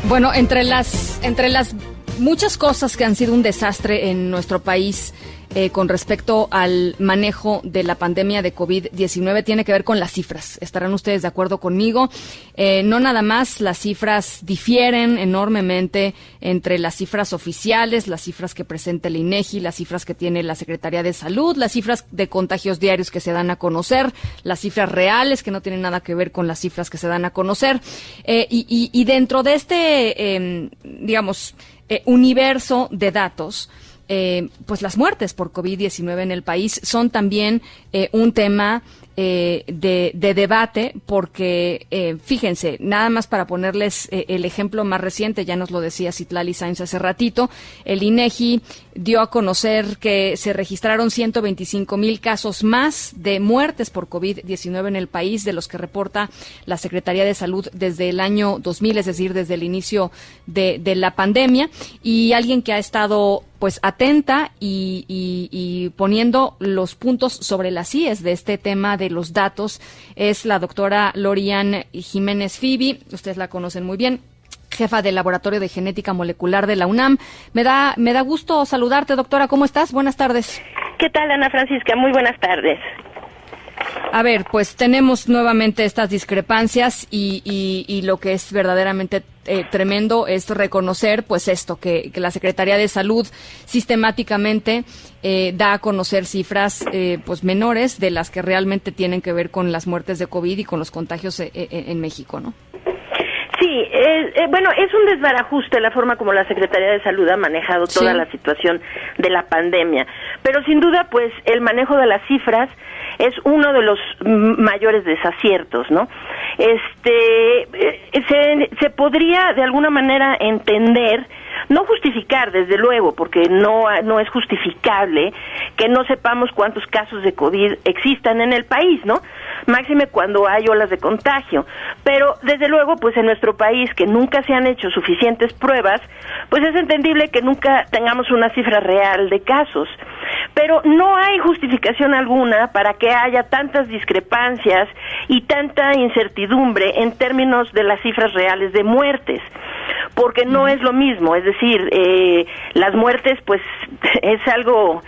Bueno, entre las muchas cosas que han sido un desastre en nuestro país con respecto al manejo de la pandemia de COVID-19 tiene que ver con las cifras. Estarán ustedes de acuerdo conmigo. No nada más, las cifras difieren enormemente entre las cifras oficiales, las cifras que presenta el INEGI, las cifras que tiene la Secretaría de Salud, las cifras de contagios diarios que se dan a conocer, las cifras reales que no tienen nada que ver con las cifras que se dan a conocer. Y dentro de este, universo de datos, pues las muertes por COVID-19 en el país son también un tema de debate, porque fíjense, nada más para ponerles el ejemplo más reciente, ya nos lo decía Citlali Sáenz hace ratito, el INEGI dio a conocer que se registraron 125,000 casos más de muertes por COVID-19 en el país de los que reporta la Secretaría de Salud desde el año 2000, es decir, desde el inicio de la pandemia, y alguien que ha estado pues atenta y poniendo los puntos sobre las íes de este tema de los datos es la doctora Lorian Jiménez Fibi. Ustedes la conocen muy bien, jefa del Laboratorio de Genética Molecular de la UNAM. Me da gusto saludarte, doctora. ¿Cómo estás? Buenas tardes. ¿Qué tal, Ana Francisca? Muy buenas tardes. A ver, pues tenemos nuevamente estas discrepancias y lo que es verdaderamente tremendo es reconocer pues esto, que la Secretaría de Salud sistemáticamente da a conocer cifras pues menores de las que realmente tienen que ver con las muertes de COVID y con los contagios en México, ¿no? Sí, bueno, es un desbarajuste la forma como la Secretaría de Salud ha manejado toda la situación de la pandemia, pero sin duda pues el manejo de las cifras es uno de los mayores desaciertos, ¿no? Se podría de alguna manera entender, no justificar desde luego, porque no es justificable que no sepamos cuántos casos de COVID existan en el país, ¿no? Máxime cuando hay olas de contagio, pero desde luego pues en nuestro país que nunca se han hecho suficientes pruebas, pues es entendible que nunca tengamos una cifra real de casos, pero no hay justificación alguna para que haya tantas discrepancias y tanta incertidumbre en términos de las cifras reales de muertes, porque no es lo mismo, es decir, las muertes pues es algo,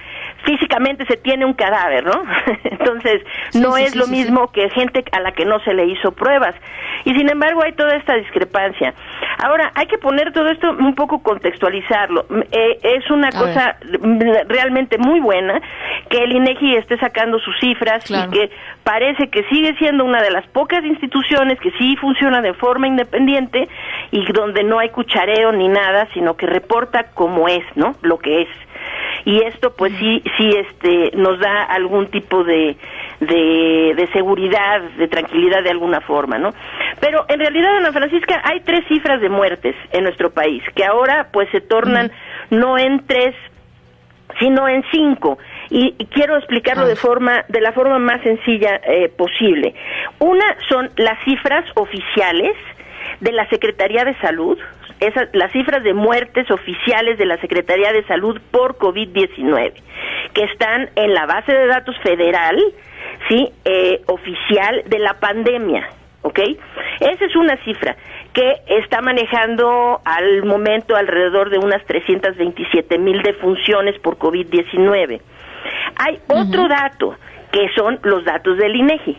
físicamente se tiene un cadáver, ¿no? Entonces, no es lo mismo que gente a la que no se le hizo pruebas. Y sin embargo hay toda esta discrepancia. Ahora, hay que poner todo esto un poco, contextualizarlo. Es una cosa realmente muy buena que el INEGI esté sacando sus cifras y que parece que sigue siendo una de las pocas instituciones que sí funciona de forma independiente y donde no hay cuchareo ni nada, sino que reporta como es, ¿no? Lo que es. Y esto pues sí nos da algún tipo de seguridad, de tranquilidad de alguna forma, ¿no? Pero en realidad, Ana Francisca, hay 3 cifras de muertes en nuestro país, que ahora pues se tornan no en 3, sino en 5. Y quiero explicarlo de la forma más sencilla posible. Una son las cifras oficiales de la Secretaría de Salud, las cifras de muertes oficiales de la Secretaría de Salud por COVID-19, que están en la base de datos federal, sí, oficial de la pandemia, ¿ok? Esa es una cifra que está manejando al momento alrededor de unas 327,000 defunciones por COVID-19. Hay otro dato, que son los datos del INEGI.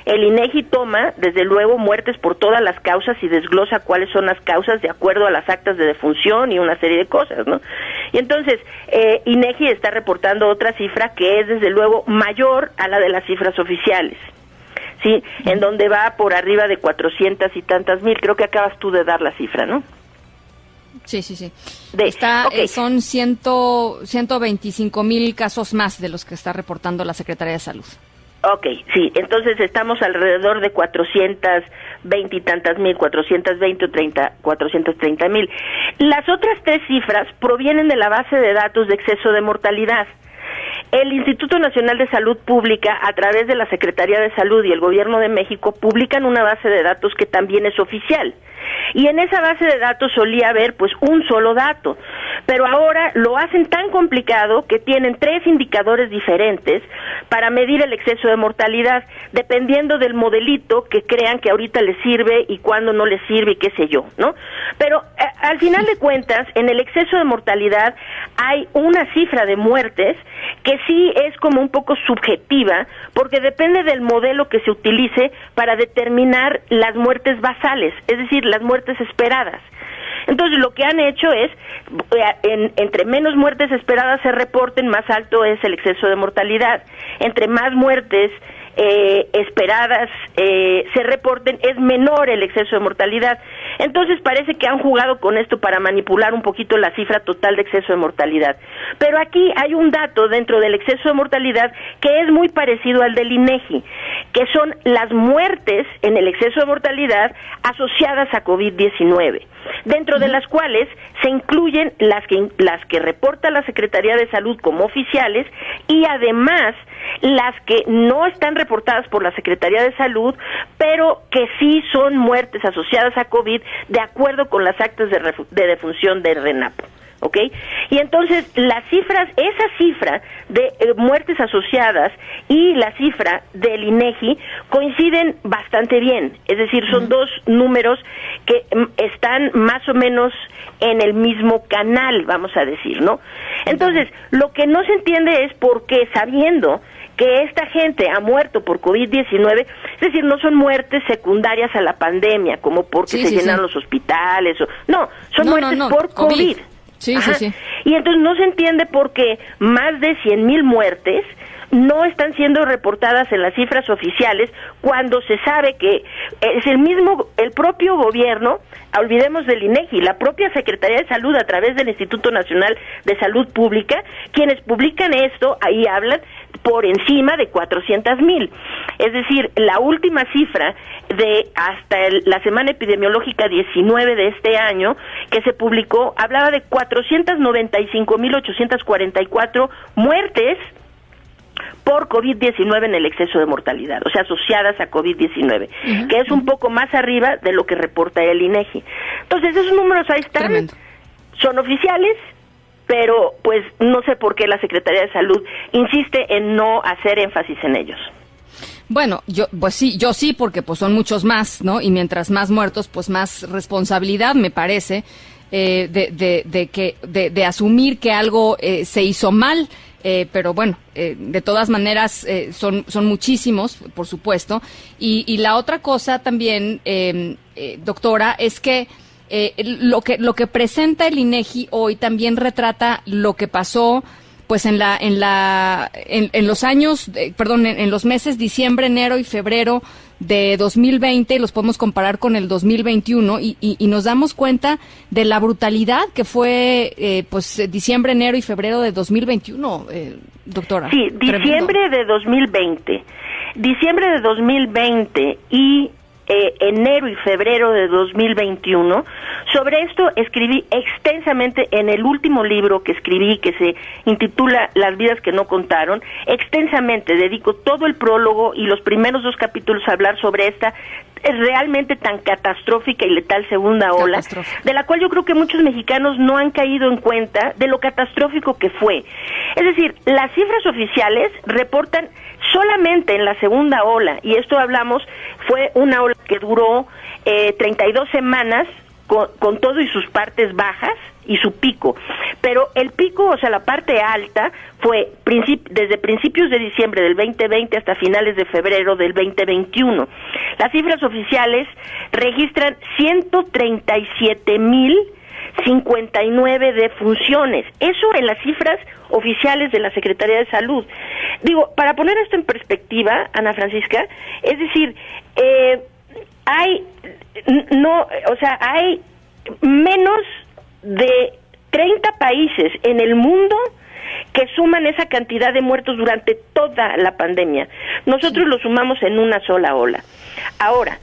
El INEGI toma, desde luego, muertes por todas las causas y desglosa cuáles son las causas de acuerdo a las actas de defunción y una serie de cosas, ¿no? Y entonces, INEGI está reportando otra cifra que es, desde luego, mayor a la de las cifras oficiales, ¿sí? En donde va por arriba de 400 y tantas mil. Creo que acabas tú de dar la cifra, ¿no? Sí. Son 125,000 casos más de los que está reportando la Secretaría de Salud. Ok, sí, entonces estamos alrededor de 420 y tantas mil, 420 o 430 mil. Las otras 3 cifras provienen de la base de datos de exceso de mortalidad. El Instituto Nacional de Salud Pública, a través de la Secretaría de Salud y el Gobierno de México, publican una base de datos que también es oficial. Y en esa base de datos solía haber pues un solo dato, pero ahora lo hacen tan complicado que tienen 3 indicadores diferentes para medir el exceso de mortalidad, dependiendo del modelito que crean que ahorita les sirve y cuándo no les sirve y qué sé yo, ¿no? Pero al final de cuentas, en el exceso de mortalidad hay una cifra de muertes que sí es como un poco subjetiva, porque depende del modelo que se utilice para determinar las muertes basales, es decir, las muertes esperadas. Entonces, lo que han hecho es, entre menos muertes esperadas se reporten, más alto es el exceso de mortalidad. Entre más muertes esperadas se reporten, es menor el exceso de mortalidad. Entonces parece que han jugado con esto para manipular un poquito la cifra total de exceso de mortalidad. Pero aquí hay un dato dentro del exceso de mortalidad que es muy parecido al del INEGI, que son las muertes en el exceso de mortalidad asociadas a COVID-19, dentro de las cuales se incluyen las que reporta la Secretaría de Salud como oficiales y además las que no están reportadas por la Secretaría de Salud, pero que sí son muertes asociadas a COVID de acuerdo con las actas de defunción de RENAPO. ¿Ok? Y entonces esa cifra de muertes asociadas y la cifra del INEGI coinciden bastante bien, es decir, son dos números que están más o menos en el mismo canal, vamos a decir, ¿no? Entonces, lo que no se entiende es por qué, sabiendo que esta gente ha muerto por COVID-19, es decir, no son muertes secundarias a la pandemia, como porque se llenan los hospitales, son muertes por COVID. Sí. Y entonces no se entiende por qué más de 100,000 muertes no están siendo reportadas en las cifras oficiales cuando se sabe que es el propio gobierno, olvidemos del INEGI, la propia Secretaría de Salud a través del Instituto Nacional de Salud Pública, quienes publican esto, ahí hablan por encima de 400,000. Es decir, la última cifra de hasta la semana epidemiológica 19 de este año que se publicó hablaba de 495,844 muertes por COVID-19 en el exceso de mortalidad, o sea, asociadas a COVID-19, que es un poco más arriba de lo que reporta el INEGI. Entonces, esos números ahí están, tremendo. Son oficiales, pero pues no sé por qué la Secretaría de Salud insiste en no hacer énfasis en ellos. Bueno, yo sí, porque pues son muchos más, ¿no? Y mientras más muertos, pues más responsabilidad, me parece, de asumir que algo se hizo mal. Pero bueno, de todas maneras son muchísimos, por supuesto. Y la otra cosa también, doctora, es que lo que presenta el INEGI hoy también retrata lo que pasó pues en los meses diciembre, enero y febrero de 2020, los podemos comparar con el 2021 y nos damos cuenta de la brutalidad que fue pues diciembre, enero y febrero de 2021, doctora. Sí, diciembre de 2020 y enero y febrero de 2021. Sobre esto escribí extensamente en el último libro que escribí, que se intitula Las vidas que no contaron. Extensamente dedico todo el prólogo y los primeros 2 capítulos a hablar sobre esta realmente tan catastrófica y letal segunda ola, de la cual yo creo que muchos mexicanos no han caído en cuenta de lo catastrófico que fue. Es decir, las cifras oficiales reportan solamente en la segunda ola, y esto hablamos, fue una ola que duró 32 semanas con todo y sus partes bajas y su pico, pero el pico, o sea, la parte alta fue desde principios de diciembre del 2020 hasta finales de febrero del 2021. Las cifras oficiales registran 137,059 defunciones. Eso en las cifras oficiales de la Secretaría de Salud. Digo, para poner esto en perspectiva, Ana Francisca, es decir, hay menos de 30 países en el mundo que suman esa cantidad de muertos durante toda la pandemia. Nosotros lo sumamos en una sola ola. Ahora,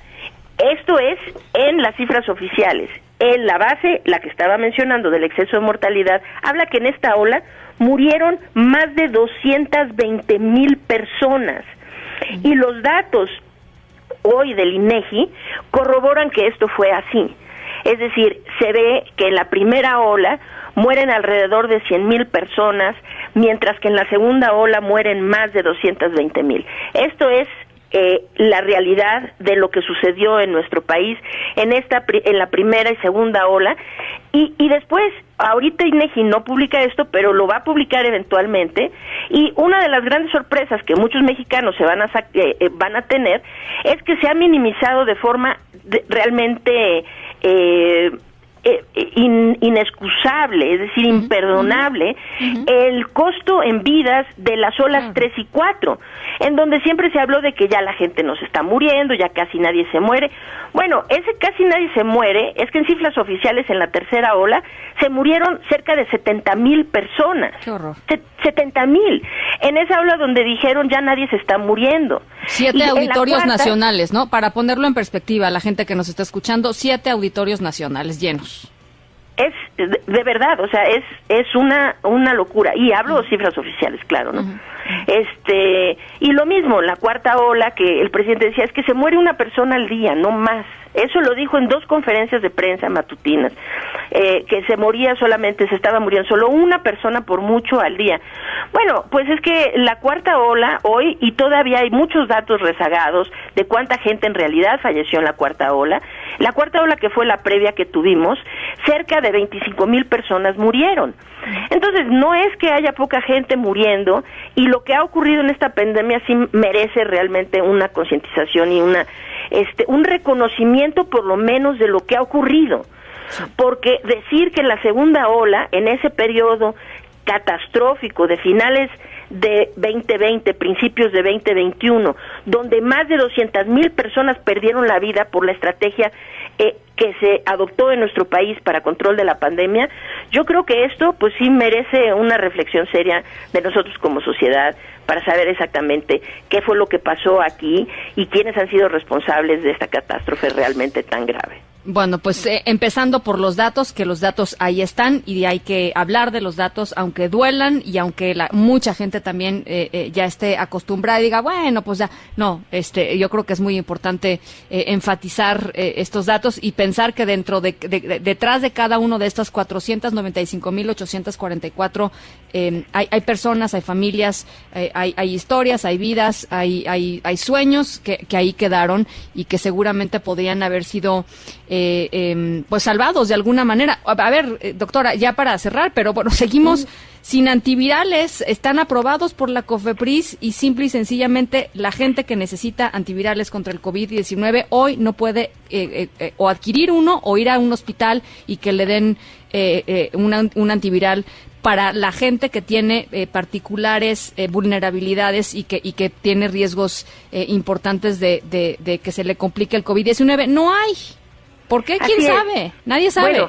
esto es en las cifras oficiales. En la base, la que estaba mencionando del exceso de mortalidad, habla que en esta ola murieron más de 220,000 personas. Y los datos hoy del INEGI corroboran que esto fue así. Es decir, se ve que en la primera ola mueren alrededor de 100,000 personas, mientras que en la segunda ola mueren más de 220,000. Esto es la realidad de lo que sucedió en nuestro país en la primera y segunda ola, Y después, ahorita INEGI no publica esto, pero lo va a publicar eventualmente, y una de las grandes sorpresas que muchos mexicanos se van a tener es que se ha minimizado de forma realmente inexcusable, es decir, imperdonable, el costo en vidas de las olas 3 y 4, en donde siempre se habló de que ya la gente no se está muriendo, ya casi nadie se muere. Bueno, ese casi nadie se muere es que en cifras oficiales en la tercera ola se murieron cerca de 70,000 personas. ¡Qué horror! 70,000. En esa ola donde dijeron ya nadie se está muriendo. 7 auditorios nacionales, ¿no? Para ponerlo en perspectiva, la gente que nos está escuchando, 7 auditorios nacionales llenos. Es de verdad, o sea, es una locura, y hablo de cifras oficiales, claro, ¿no? Y lo mismo, la cuarta ola, que el presidente decía, es que se muere una persona al día, no más. Eso lo dijo en 2 conferencias de prensa matutinas, que se estaba muriendo solo una persona por mucho al día. Bueno, pues es que la cuarta ola hoy, y todavía hay muchos datos rezagados de cuánta gente en realidad falleció en la cuarta ola que fue la previa que tuvimos, cerca de 25,000 personas murieron. Entonces, no es que haya poca gente muriendo, y lo que ha ocurrido en esta pandemia sí merece realmente una concientización y un reconocimiento por lo menos de lo que ha ocurrido, porque decir que la segunda ola, en ese periodo catastrófico de finales de 2020, principios de 2021, donde más de 200,000 personas perdieron la vida por la estrategia que se adoptó en nuestro país para control de la pandemia, yo creo que esto pues sí merece una reflexión seria de nosotros como sociedad para saber exactamente qué fue lo que pasó aquí y quiénes han sido responsables de esta catástrofe realmente tan grave. Bueno, pues empezando por los datos, que los datos ahí están y hay que hablar de los datos aunque duelan y aunque mucha gente también ya esté acostumbrada y diga, bueno, pues ya, no, yo creo que es muy importante enfatizar estos datos y pensar que detrás de cada uno de estas 495,844 hay personas, hay familias, hay historias, hay vidas, hay sueños que ahí quedaron y que seguramente podrían haber sido pues salvados de alguna manera. A ver, doctora, ya para cerrar, pero bueno, seguimos sin antivirales, están aprobados por la COFEPRIS y simple y sencillamente la gente que necesita antivirales contra el COVID-19 hoy no puede o adquirir uno o ir a un hospital y que le den un antiviral para la gente que tiene particulares vulnerabilidades y que tiene riesgos importantes de que se le complique el COVID-19. No hay. ¿Por qué? ¿Quién sabe? Nadie sabe.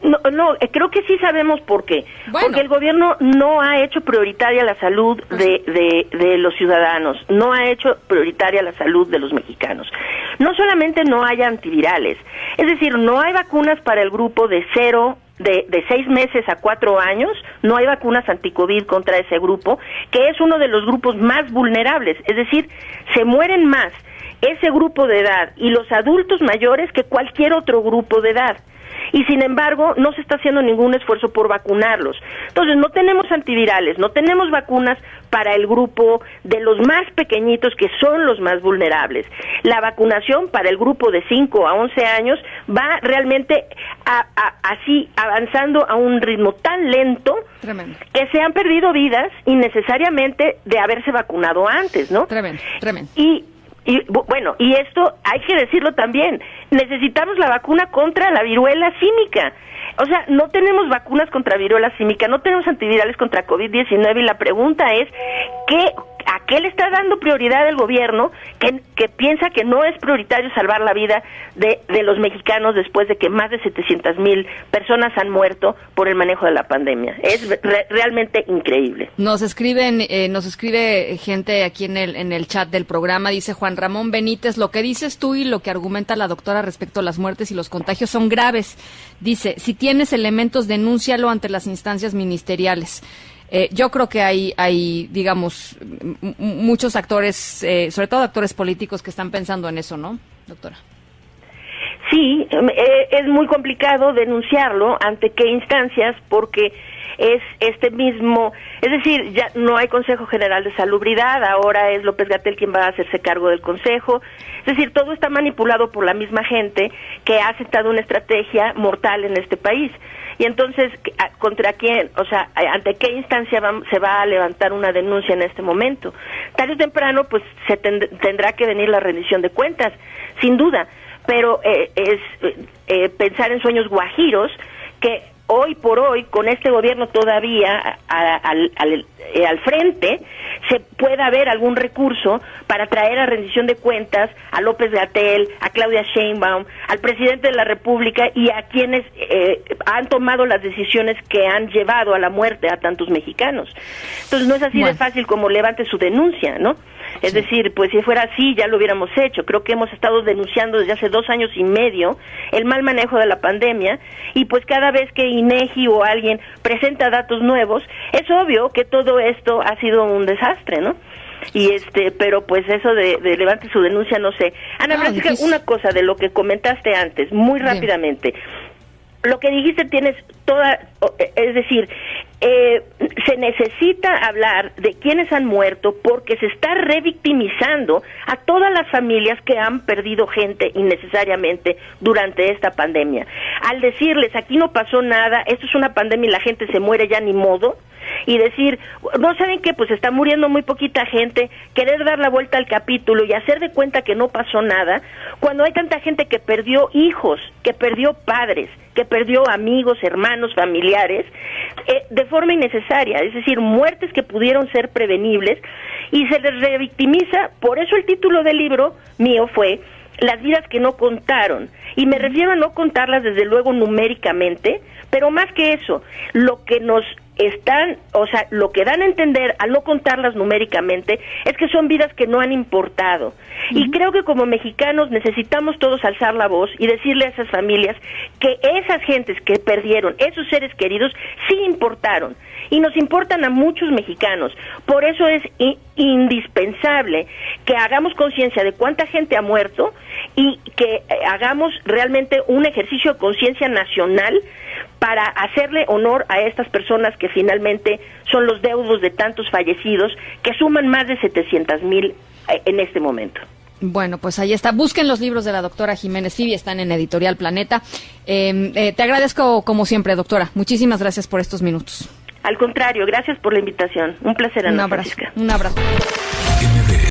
Bueno, creo que sí sabemos por qué. Bueno. Porque el gobierno no ha hecho prioritaria la salud de los ciudadanos, no ha hecho prioritaria la salud de los mexicanos. No solamente no hay antivirales, es decir, no hay vacunas para el grupo de 6 meses a 4 años, no hay vacunas anticovid contra ese grupo, que es uno de los grupos más vulnerables, es decir, se mueren más ese grupo de edad y los adultos mayores que cualquier otro grupo de edad. Y sin embargo, no se está haciendo ningún esfuerzo por vacunarlos. Entonces, no tenemos antivirales, no tenemos vacunas para el grupo de los más pequeñitos, que son los más vulnerables. La vacunación para el grupo de 5 a 11 años va realmente así avanzando a un ritmo tan lento. Tremendo. Que se han perdido vidas innecesariamente de haberse vacunado antes, ¿no? Tremendo. Y bueno, y esto hay que decirlo también, necesitamos la vacuna contra la viruela símica. O sea, no tenemos vacunas contra viruela símica, no tenemos antivirales contra COVID-19 y la pregunta es, ¿a qué le está dando prioridad el gobierno que piensa que no es prioritario salvar la vida de los mexicanos después de que más de 700,000 personas han muerto por el manejo de la pandemia? Es realmente increíble. Nos escribe gente aquí en el chat del programa, dice Juan Ramón Benítez, lo que dices tú y lo que argumenta la doctora respecto a las muertes y los contagios son graves. Dice, si tienes elementos, denúncialo ante las instancias ministeriales. Yo creo que hay, digamos, muchos actores, sobre todo actores políticos, que están pensando en eso, ¿no, doctora? Sí, es muy complicado denunciarlo ante qué instancias, porque es es decir, ya no hay Consejo General de Salubridad, ahora es López-Gatell quien va a hacerse cargo del Consejo, es decir, todo está manipulado por la misma gente que ha aceptado una estrategia mortal en este país. Y entonces, ¿contra quién? O sea, ¿ante qué instancia se va a levantar una denuncia en este momento? Tarde o temprano, pues, tendrá que venir la rendición de cuentas, sin duda, pero es pensar en sueños guajiros que hoy por hoy, con este gobierno todavía al frente, se pueda haber algún recurso para traer a rendición de cuentas a López-Gatell, a Claudia Sheinbaum, al presidente de la República y a quienes han tomado las decisiones que han llevado a la muerte a tantos mexicanos. Entonces no es así de fácil como levante su denuncia, ¿no? Es decir, pues si fuera así ya lo hubiéramos hecho. Creo que hemos estado denunciando desde hace 2 años y medio el mal manejo de la pandemia, y pues cada vez que INEGI o alguien presenta datos nuevos, es obvio que todo esto ha sido un desastre, ¿no? Y pero pues eso de levante su denuncia, no sé. Ana Francisca, una cosa de lo que comentaste antes, muy rápidamente. Lo que dijiste tienes toda, es decir, se necesita hablar de quienes han muerto, porque se está revictimizando a todas las familias que han perdido gente innecesariamente durante esta pandemia. Al decirles, aquí no pasó nada, esto es una pandemia y la gente se muere ya ni modo, y decir, no saben qué, pues está muriendo muy poquita gente, querer dar la vuelta al capítulo y hacer de cuenta que no pasó nada, cuando hay tanta gente que perdió hijos, que perdió padres, que perdió amigos, hermanos, familiares, de forma innecesaria, es decir, muertes que pudieron ser prevenibles, y se les revictimiza. Por eso el título del libro mío fue Las vidas que no contaron, y me refiero a no contarlas desde luego numéricamente, pero más que eso, lo que nos lo que dan a entender al no contarlas numéricamente es que son vidas que no han importado. Y creo que como mexicanos necesitamos todos alzar la voz y decirle a esas familias que esas gentes que perdieron, esos seres queridos, sí importaron. Y nos importan a muchos mexicanos. Por eso es indispensable que hagamos conciencia de cuánta gente ha muerto y que hagamos realmente un ejercicio de conciencia nacional para hacerle honor a estas personas que finalmente son los deudos de tantos fallecidos, que suman más de 700,000 en este momento. Bueno, pues ahí está. Busquen los libros de la doctora Jiménez Fibi, están en Editorial Planeta. Te agradezco como siempre, doctora. Muchísimas gracias por estos minutos. Al contrario, gracias por la invitación. Un placer, Ana Francisca. Un abrazo.